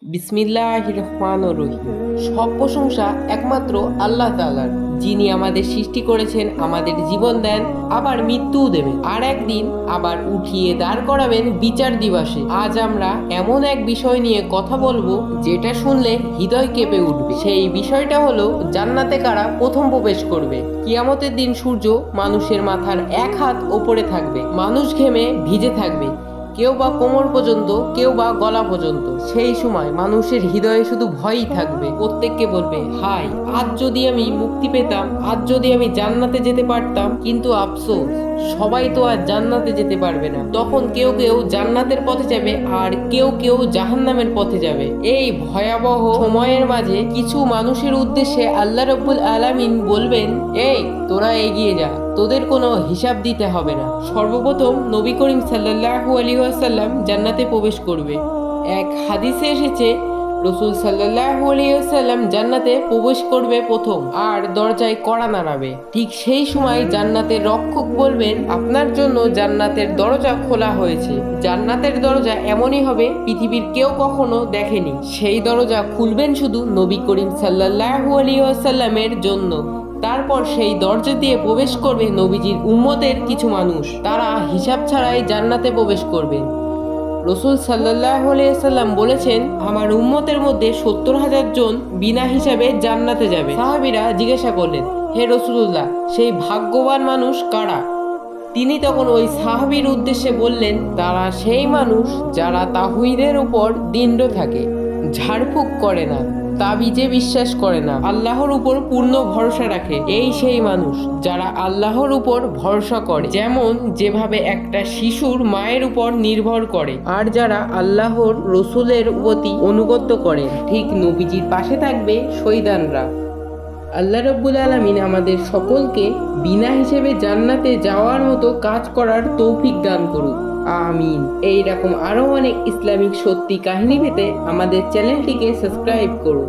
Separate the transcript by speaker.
Speaker 1: বিসমিল্লাহির রহমানির রহিম। সব প্রশংসা একমাত্র আল্লাহ তাআলার, যিনি আমাদের সৃষ্টি করেছেন, আমাদের জীবন দেন, আবার মৃত্যুও দেবেন, আর একদিন আবার উঠিয়ে দাঁড় করাবেন বিচার দিবসে। আজ আমরা এমন এক বিষয় নিয়ে কথা বলবো যেটা শুনলে হৃদয় কেঁপে উঠবে। সেই বিষয়টা হলো জান্নাতে কারা প্রথম প্রবেশ করবে। কিয়ামতের দিন সূর্য মানুষের মাথার এক হাত ওপরে থাকবে, মানুষ ঘেমে ভিজে থাকবে, কেউ বা কোমর পর্যন্ত, কেউ বা গলা পর্যন্ত। সেই সময় মানুষের হৃদয়ে শুধু ভয়ই থাকবে। প্রত্যেককে বলবে, হাই, আজ যদি আমি মুক্তি পেতাম, আজ যদি আমি জান্নাতে যেতে পারতাম। কিন্তু আফসোস, সবাই তো আর জান্নাতে যেতে পারবে না। তখন কেউ কেউ জান্নাতের পথে যাবে, আর কেউ কেউ জাহান্নামের পথে যাবে। এই ভয়াবহ সময়ের মাঝে কিছু মানুষের উদ্দেশ্যে আল্লাহ রাব্বুল আলামিন বলবেন, এই তোরা এগিয়ে যা, তোদের কোনো হিসাব দিতে হবে না। সর্বপ্রথম নবী করিম সাল্লাল্লাহু আলাইহি ওয়াসাল্লাম জান্নাতে প্রবেশ করবে। এক হাদিসে এসেছে, রাসূল সাল্লাল্লাহু আলাইহি ওয়াসাল্লাম জান্নাতে প্রবেশ করবে প্রথম, আর দরজায় কড়া নাড়াবে। ঠিক সেই সময় জান্নাতের রক্ষক বলবেন, আপনার জন্য জান্নাতের দরজা খোলা হয়েছে। জান্নাতের দরজা এমনই হবে পৃথিবীর কেউ কখনো দেখেনি। সেই দরজা খুলবেন শুধু নবী করিম সাল্লাল্লাহু আলাইহি ওয়াসাল্লামের জন্য। তারপর সেই দরজা দিয়ে প্রবেশ করবে নবীজির উম্মতের কিছু মানুষ। তারা হিসাব ছাড়াই জান্নাতে প্রবেশ করবেন। রাসূল সাল্লাল্লাহু আলাইহি সাল্লাম বলেছেন, আমার উম্মতের মধ্যে 70,000 জন বিনা হিসাবে জান্নাতে যাবে। সাহাবীরা জিজ্ঞাসা করলেন, হে রাসূলুল্লাহ, সেই ভাগ্যবান মানুষ কারা? তিনি তখন ওই সাহাবীর উদ্দেশ্যে বললেন, তারা সেই মানুষ যারা তাওহীদের উপর দৃঢ় থাকে, ঝাড়ফুঁক করে না, তাবিজে বিশ্বাস করে না, আল্লাহর উপর পূর্ণ ভরসা রাখে। এই সেই মানুষ যারা আল্লাহর উপর ভরসা করে, যেভাবে একটা শিশুর মায়ের উপর নির্ভর করে, আর যারা আল্লাহর রসুলের প্রতি অনুগত করে। ঠিক নবীজির পাশে থাকবে শহীদানরা। আল্লাহ রাব্বুল আলামিন আমাদের সকলকে বিনা হিসেবে জান্নাতে যাওয়ার মতো কাজ করার তৌফিক দান করুক, আমিন। এইরকম আরো অনেক ইসলামিক সত্যি কাহিনী পেতে আমাদের চ্যানেলটিকে সাবস্ক্রাইব করুন।